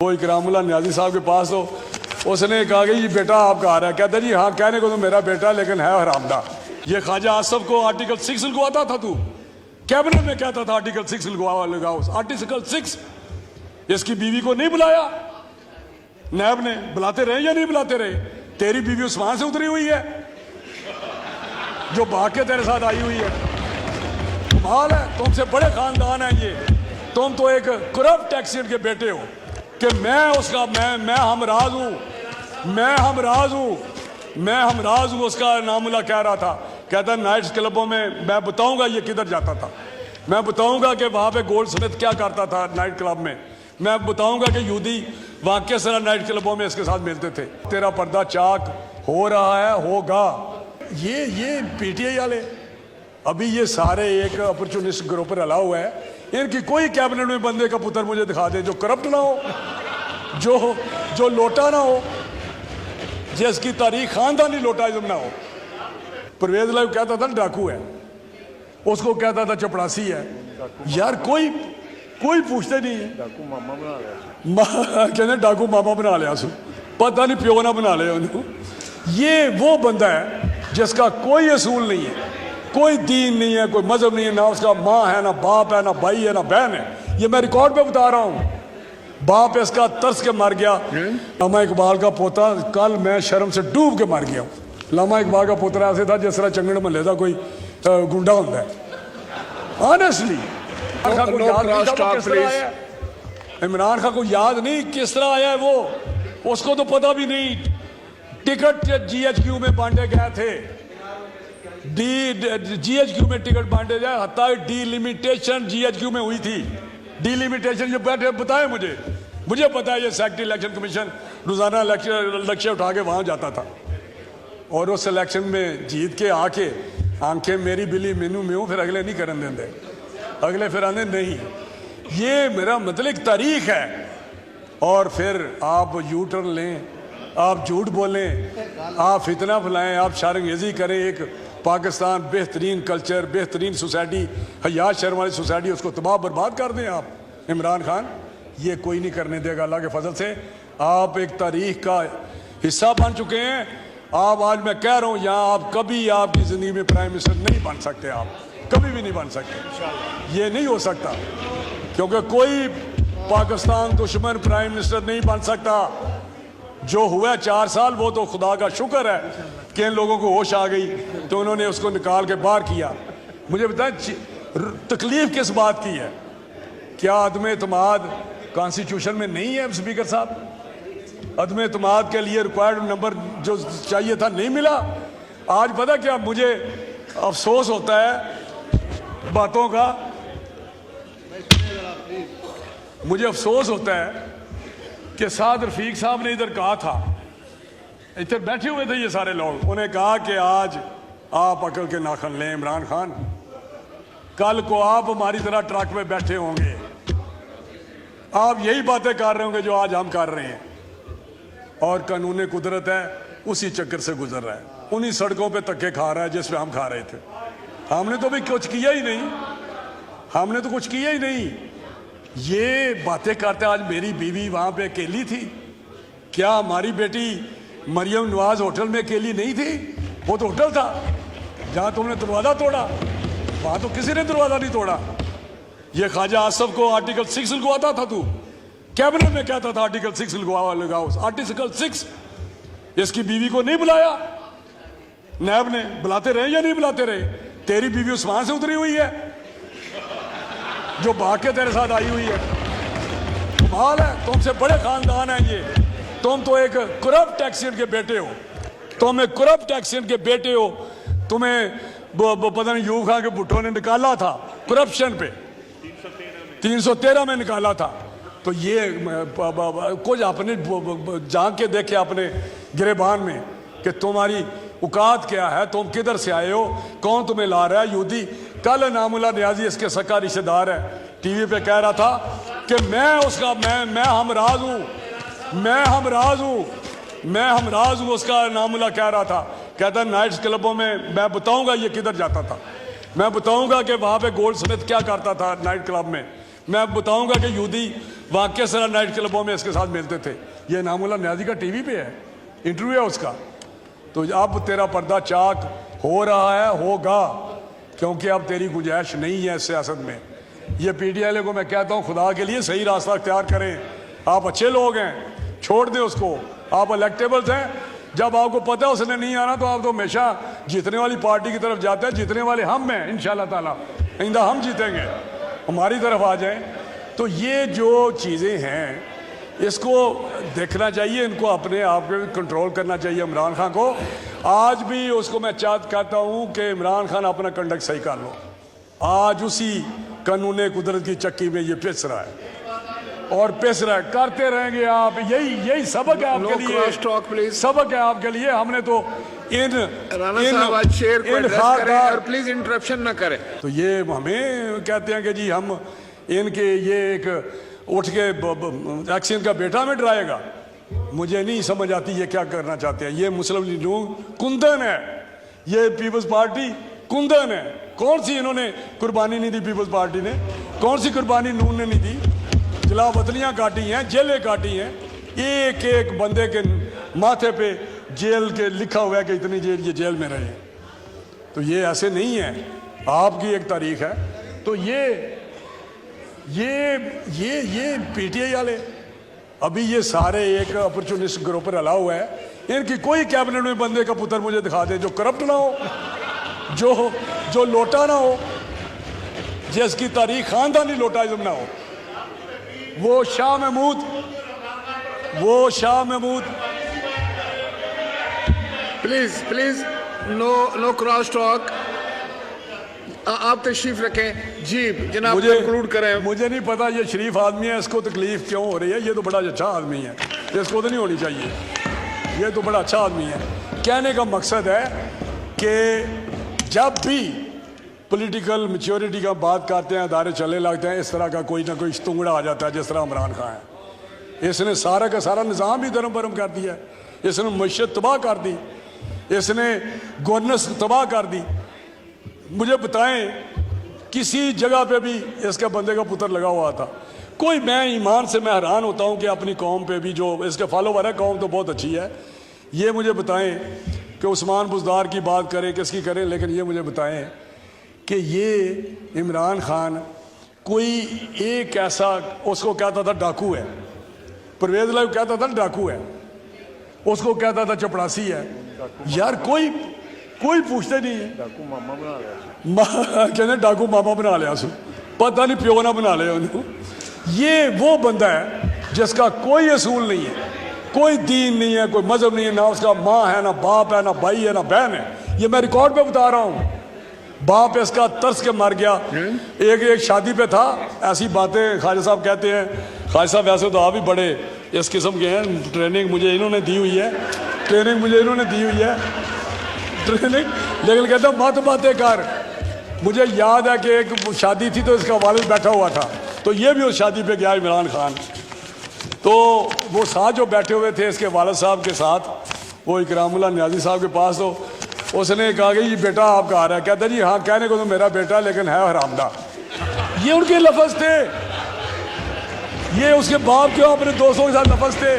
वो इकरामुल्लाह नियाज़ी साहब के पास तो उसने कहा कि ये बेटा आपका आ रहा है। कहता जी हाँ, कहने को तो मेरा बेटा लेकिन है हरामदा। ये ख्वाजा आसफ को आर्टिकल 6 लगवाता था, तू कैबिनेट में कहता था आर्टिकल 6 लगाओ। आर्टिकल 6 इसकी बीवी को नहीं बुलाया, नैब ने बुलाते रहे या नहीं बुलाते रहे? तेरी बीवी उस्मान से उतरी हुई है जो भाग के तेरे साथ आई हुई है। कमाल है, तुमसे बड़े खानदान है ये। तुम तो एक करप्ट टैक्सीन के बेटे हो कि मैं उसका मैं हमराज हूँ, मैं हमराज हूँ। उसका नामुल्ला कह रहा था, कहता नाइट्स क्लबों में मैं बताऊंगा ये किधर जाता था, मैं बताऊंगा कि वहां पे गोल्ड स्मिथ क्या करता था नाइट क्लब में, मैं बताऊंगा कि यूदी वहां किस तरह नाइट क्लबों में इसके साथ मिलते थे। तेरा पर्दा चाक हो रहा है, होगा। ये पीटीआई वाले अभी ये सारे एक अपॉर्चुनिस्ट ग्रुप पर अला हुआ है। इनकी कोई कैबिनेट में बंदे का पुत्र मुझे दिखा दे जो करप्ट ना हो, जो लोटा ना हो, जिसकी तारीख खानदानी लोटाइज्म ना हो। परवेज लाइव कहता था डाकू है, उसको कहता था चपड़ासी है। यार कोई पूछते नहीं है। डाकू मामा बना लिया, कहते डाकू मामा बना लिया सु, पता नहीं प्यो ना बना लिया उनको। ये वो बंदा है जिसका कोई असूल नहीं है, कोई दीन नहीं है, कोई मजहब नहीं है, ना उसका माँ है, ना बाप है, ना भाई है, ना बहन है। ये मैं रिकॉर्ड पे बता रहा हूँ। बाप इसका तरस के मर गया। लामा इकबाल का पोता, कल मैं शर्म से डूब के मर गया। लामा इकबाल का पोता ऐसे था जिस तरह चंगड़ महल का कोई गुंडा होता है। ऑनेस्टली इमरान खान को याद नहीं किस तरह आया है वो, उसको तो पता भी नहीं। टिकट GHQ में बांटे गए थे, GHQ में टिकट बांटे जाए, हत्ता डीलिमिटेशन GHQ में हुई थी। डीलिमिटेशन जो बैठे बताए मुझे पता है। ये सेक्रेटरी इलेक्शन कमीशन रोजाना लक्ष्य उठा के वहां जाता था और उस इलेक्शन में जीत के आके आंखें मेरी बिली मेनू में हूं, फिर अगले नहीं करने देंगे, अगले फिर आने नहीं। ये मेरा मतलब एक तारीख है। और फिर आप यू टर्न लें, आप झूठ बोलें, आप फितना फैलाएं, आप शारंगेजी करें। एक पाकिस्तान बेहतरीन कल्चर, बेहतरीन सोसाइटी, हयात शर्म वाली सोसाइटी, उसको तबाह बर्बाद कर दें आप। इमरान खान ये कोई नहीं करने देगा अल्लाह के फजल से। आप एक तारीख का हिस्सा बन चुके हैं। आप आज मैं कह रहा हूँ यहाँ आप कभी आपकी ज़िंदगी में प्राइम मिनिस्टर नहीं बन सकते, आप कभी भी नहीं बन सकते। ये नहीं हो सकता क्योंकि कोई पाकिस्तान दुश्मन प्राइम मिनिस्टर नहीं बन सकता। जो हुआ 4 साल वो तो खुदा का शुक्र है कि इन लोगों को होश आ गई तो उन्होंने उसको निकाल के बाहर किया। मुझे बताएं तकलीफ किस बात की है? क्या अदम एतमाद कॉन्स्टिट्यूशन में नहीं है? स्पीकर साहब, अदम एतमाद के लिए रिक्वायर्ड नंबर जो चाहिए था नहीं मिला। आज पता क्या मुझे अफसोस होता है बातों का, मुझे अफसोस होता है कि साद रफीक साहब ने इधर कहा था, इधर बैठे हुए थे ये सारे लोग, उन्हें कहा कि आज आप अकल के नाखन लें इमरान खान, कल को आप हमारी तरह ट्रक में बैठे होंगे, आप यही बातें कर रहे होंगे जो आज हम कर रहे हैं। और कानून कुदरत है उसी चक्कर से गुजर रहा है, उन्हीं सड़कों पे धक्के खा रहा है जिस पे हम खा रहे थे। हमने तो भी कुछ किया ही नहीं, हमने तो कुछ किया ही नहीं। ये बातें करते आज मेरी बीवी वहां पे अकेली थी। क्या हमारी बेटी मरियम नवाज होटल में अकेली नहीं थी? वो तो होटल था जहां तुमने दरवाजा तोड़ा, वहां तो किसी ने दरवाजा नहीं तोड़ा। ये ख्वाजा आसफ को आर्टिकल 6 लगवाता था, तू कैबिनेट में कहता था आर्टिकल 6 लगाओ। आर्टिकल 6 इसकी बीवी को नहीं बुलाया, नैब ने बुलाते रहे या नहीं बुलाते रहे? तेरी बीवी उस्मान से उतरी हुई है जो भाग के तेरे साथ आई हुई है। कमाल है, तुमसे बड़े खानदान है ये। तुम तो एक करप्ट टैक्सीन के बेटे हो, तुम एक करप्ट टैक्सीन के बेटे हो। तुम्हें पता नहीं यूब खान के भुट्टो ने निकाला था करप्शन पे, 313 में निकाला था। तो ये कुछ अपने झांक के देखे अपने गिरेबान में कि तुम्हारी औकात क्या है, तुम किधर से आए हो, कौन तुम्हें ला रहा है। यूदी कल नामुल्लाह नियाज़ी इसके सका रिश्तेदार है, टीवी पे कह रहा था कि मैं हमराज हूँ। उसका नामुल्लाह कह रहा था, कहता नाइट्स क्लबों में मैं बताऊंगा ये किधर जाता था, मैं बताऊंगा कि वहां पे गोल्ड स्मिथ क्या करता था नाइट क्लब में, मैं बताऊंगा कि यूदी वहाँ किस तरह नाइट क्लबों में इसके साथ मिलते थे। ये नामुल्ला न्याजी का टीवी पे है, इंटरव्यू है उसका। तो अब तेरा पर्दा चाक हो रहा है, होगा, क्योंकि अब तेरी गुंजाइश नहीं है सियासत में। ये पीटीआई को मैं कहता हूँ, खुदा के लिए सही रास्ता अख्तियार करें। आप अच्छे लोग हैं, छोड़ दें उसको, आप इलेक्टेबल्स हैं। जब आपको पता है उसने नहीं आना तो आप तो हमेशा जीतने वाली पार्टी की तरफ जाते हैं। जीतने वाले हम हैं इंशाल्लाह ताला, इंदा हम जीतेंगे, हमारी तरफ आ जाएं। तो ये जो चीज़ें हैं इसको देखना चाहिए, इनको अपने आप पे कंट्रोल करना चाहिए इमरान खान को। आज भी उसको मैं कहता हूँ कि इमरान खान अपना कंडक्ट सही कर लो। आज उसी कानून कुदरत की चक्की में ये पिस रहा है और पिस रहा है, करते रहेंगे आप। यही सबक है आपके लिए, सबक है आपके लिए। हमने तो प्लीज इंटरप्शन ना करें। तो ये हमें कहते हैं कि जी हम इनके ये एक उठ के एक्शन का बेटा में डराएगा। मुझे नहीं समझ आती ये क्या करना चाहते हैं। ये मुस्लिम लीग कुंदन है, ये पीपल्स पार्टी कुंदन है। कौन सी इन्होंने कुर्बानी नहीं दी, पीपल्स पार्टी ने कौन सी कुर्बानी नून ने नहीं दी। जलावतलियाँ काटी हैं, जेलें काटी हैं, एक एक बंदे के माथे पे जेल के लिखा हुआ है कि इतनी देर ये जेल में रहे। तो ये ऐसे नहीं है, आपकी एक तारीख है। तो ये पीटीआई वाले अभी ये सारे एक अपॉर्चुनिस्ट ग्रुप पर अला हुआ है। इनकी कोई कैबिनेट में बंदे का पुत्र मुझे दिखा दे जो करप्ट ना हो, जो लोटा ना हो, जिसकी तारीख खानदानी लोटाइज्म ना हो। वो Shah Mahmood please no cross talk. आप तशरीफ रखें जी जनाब, कंक्लूड करें। मुझे नहीं पता ये शरीफ आदमी है, इसको तकलीफ क्यों हो रही है। ये तो बड़ा अच्छा आदमी है, इसको तो नहीं होनी चाहिए। ये तो बड़ा अच्छा आदमी है। कहने का मकसद है कि जब भी पॉलिटिकल मैच्योरिटी का बात करते हैं, अदारे चलने लगते हैं, इस तरह का कोई ना कोई स्तुंगड़ा आ जाता है। जिस तरह इमरान खान है, इसने सारा का सारा निज़ाम ही धर्म भरम कर दिया, इसने मईशत तबाह कर दी, इसने गवर्नेंस तबाह कर दी। मुझे बताएं किसी जगह पे भी इसके बंदे का पुत्र लगा हुआ था कोई? मैं ईमान से मैं हैरान होता हूँ कि अपनी कौम पे भी जो इसके फॉलोवर है, कौम तो बहुत अच्छी है। ये मुझे बताएं कि उस्मान बुज़दार की बात करें, किसकी करें, लेकिन ये मुझे बताएं कि ये इमरान खान कोई एक ऐसा, उसको कहता था डाकू है, परवेज़ लाइव कहता था डाकू है, उसको कहता था चपड़ासी है। यार कोई पूछते नहीं है। डाकू मामा बना लिया, कहते डाकू मामा बना लिया सु, पता नहीं प्यो ना बना लिया उन्होंने। ये वो बंदा है जिसका कोई असूल नहीं है, कोई दीन नहीं है, कोई मजहब नहीं है, ना उसका माँ है, ना बाप है, ना भाई है, ना बहन है। ये मैं रिकॉर्ड पे बता रहा हूँ। बाप इसका तरस के मर गया। एक शादी पे था, ऐसी बातें ख्वाजा साहब कहते हैं। ख्वाजा साहब वैसे तो आप भी बड़े इस किस्म के हैं, ट्रेनिंग मुझे इन्होंने दी हुई है, ट्रेनिंग, लेकिन कहता मत बातें कर। मुझे याद है कि एक शादी थी तो इसका वालिद बैठा हुआ था, तो ये भी उस शादी पे गया इमरान खान। तो वो साथ जो बैठे हुए थे इसके वालिद साहब के साथ, वो इकरामुल्लाह न्याजी साहब के पास, तो उसने कहा कि ये बेटा आपका आ रहा है। कहता जी हाँ, कहने को तो मेरा बेटा लेकिन है हरामदा। ये उनके लफ्ज़ थे, ये उसके बाप के अपने दोस्तों के साथ लफ्ज़ थे।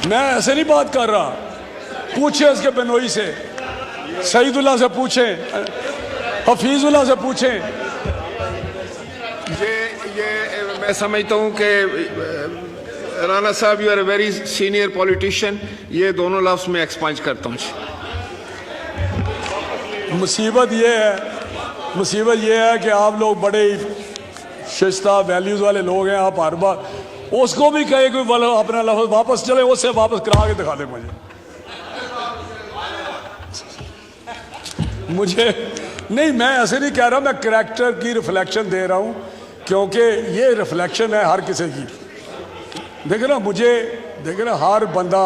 मैं ऐसे नहीं बात कर रहा, पूछे इसके बेनोई से, सईदुल्लाह से पूछें, हफीजुल्लाह से पूछें। ये मैं समझता हूँ कि राना साहब, you are a very senior politician. ये दोनों लफ्ज़ में एक्सपांज करता हूँ। मुसीबत ये है कि आप लोग बड़े शिस्ता वैल्यूज़ वाले लोग हैं। आप हर बार उसको भी कहे कोई अपना लफ्ज़ वापस चले, उससे वापस करा के दिखा दे मुझे नहीं, मैं ऐसे नहीं कह रहा, मैं करैक्टर की रिफ्लेक्शन दे रहा हूँ, क्योंकि ये रिफ्लेक्शन है हर किसी की। देखे ना, देखे ना, हर बंदा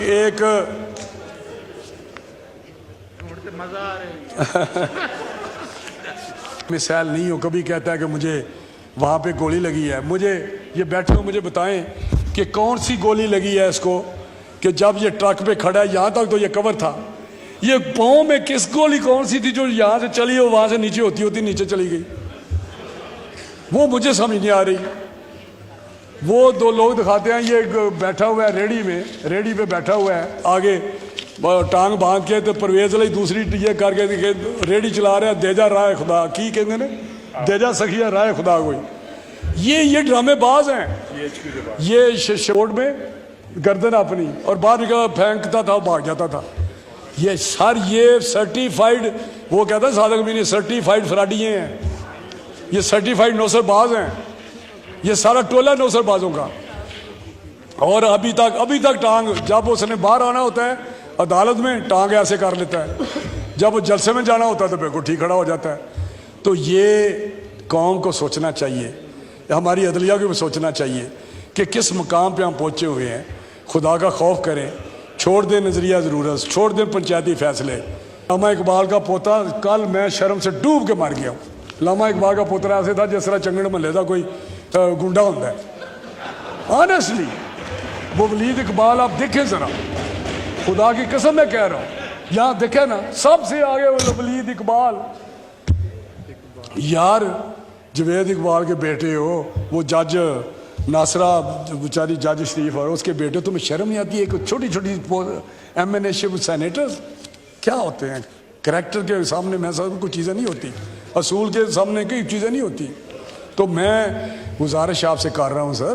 एक मजा आ रहा है। मिसाल नहीं हो, कभी कहता है कि मुझे वहाँ पे गोली लगी है। मुझे ये बैठे हो, मुझे बताएं कि कौन सी गोली लगी है इसको, कि जब ये ट्रक पे खड़ा है, यहाँ तक तो ये कवर था, ये पाँव में किस गोली कौन सी थी जो यहाँ से चली और वहाँ से नीचे होती नीचे चली गई? वो मुझे समझ नहीं आ रही। वो दो लोग दिखाते हैं, ये एक बैठा हुआ है रेडी में, रेडी पे बैठा हुआ है, आगे टांग बांध के, तो परवेज अली दूसरी ये करके रेडी चला रहा है, देजा राय खुदा की कहते ने, देजा सखिया राय खुदा कोई। ये ड्रामेबाज हैं। ये शोट में गर्दन अपनी और बाहर निकल फेंकता था, भाग जाता था। ये सर ये सर्टिफाइड, वो कहता है सादक मीनी सर्टिफाइड फ्राडिये हैं, ये सर्टिफाइड नौसरबाज हैं, ये सारा टोला नौसरबाजों का। और अभी तक टांग, जब उसने बाहर आना होता है अदालत में, टांग ऐसे कर लेता है, जब वो जलसे में जाना होता है तो बिल्कुल ठीक खड़ा हो जाता है। तो ये कौम को सोचना चाहिए, हमारी अदलिया को भी सोचना चाहिए कि किस मुकाम पे हम पहुँचे हुए हैं। खुदा का खौफ करें, छोड़ दें नज़रिया ज़रूरत, छोड़ दें पंचायती फैसले। लामा इकबाल का पोता, कल मैं शर्म से डूब के मर गया हूँ। लामा इकबाल का पोता ऐसे था जिस तरह चंगड़ महल का कोई गुंडा होता है। ऑनेस्टली वो वलीद इकबाल आप देखें ज़रा, खुदा की कसम मैं कह रहा हूँ, यहाँ देखे ना, सबसे आगे वो वलीद इकबाल। यार जवेद इकबाल के बेटे हो, वो जज नासरा बेचारी जज शरीफ, और उसके बेटे, तुम्हें शर्म नहीं आती है? एक छोटी छोटी एमएनएशिप सेनेटर्स क्या होते हैं? करैक्टर के सामने मैं सब कुछ चीज़ें नहीं होती, असूल के सामने कई चीज़ें नहीं होती। तो मैं गुजारिश आपसे कर रहा हूँ सर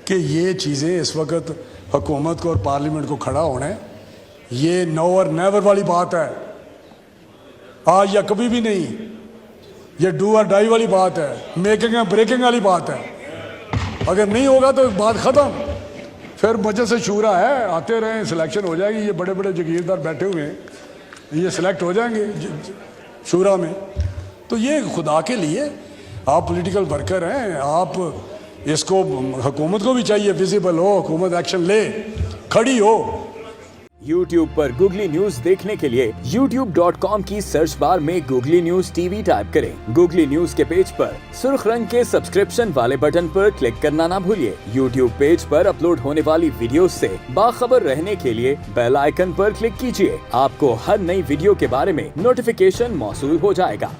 कि ये चीज़ें इस वक्त हुकूमत को और पार्लियामेंट को खड़ा होना है। ये नो और नेवर वाली बात है, आज या कभी भी नहीं। ये डू और डाई वाली बात है, मेकिंग एंड ब्रेकिंग वाली बात है। अगर नहीं होगा तो बात ख़त्म। फिर मजे से शूरा है, आते रहें, सिलेक्शन हो जाएगी। ये बड़े बड़े जागीरदार बैठे हुए हैं, ये सिलेक्ट हो जाएंगे शूरा में। तो ये खुदा के लिए आप पॉलिटिकल वर्कर हैं, आप इसको, हुकूमत को भी चाहिए विजिबल हो, हुकूमत एक्शन ले, खड़ी हो। YouTube पर Google न्यूज देखने के लिए youtube.com की सर्च बार में Google न्यूज TV टाइप करें। Google न्यूज के पेज पर सुर्ख रंग के सब्सक्रिप्शन वाले बटन पर क्लिक करना ना भूलिए। YouTube पेज पर अपलोड होने वाली वीडियोस से बाखबर रहने के लिए बेल आइकन पर क्लिक कीजिए। आपको हर नई वीडियो के बारे में नोटिफिकेशन मौसूल हो जाएगा।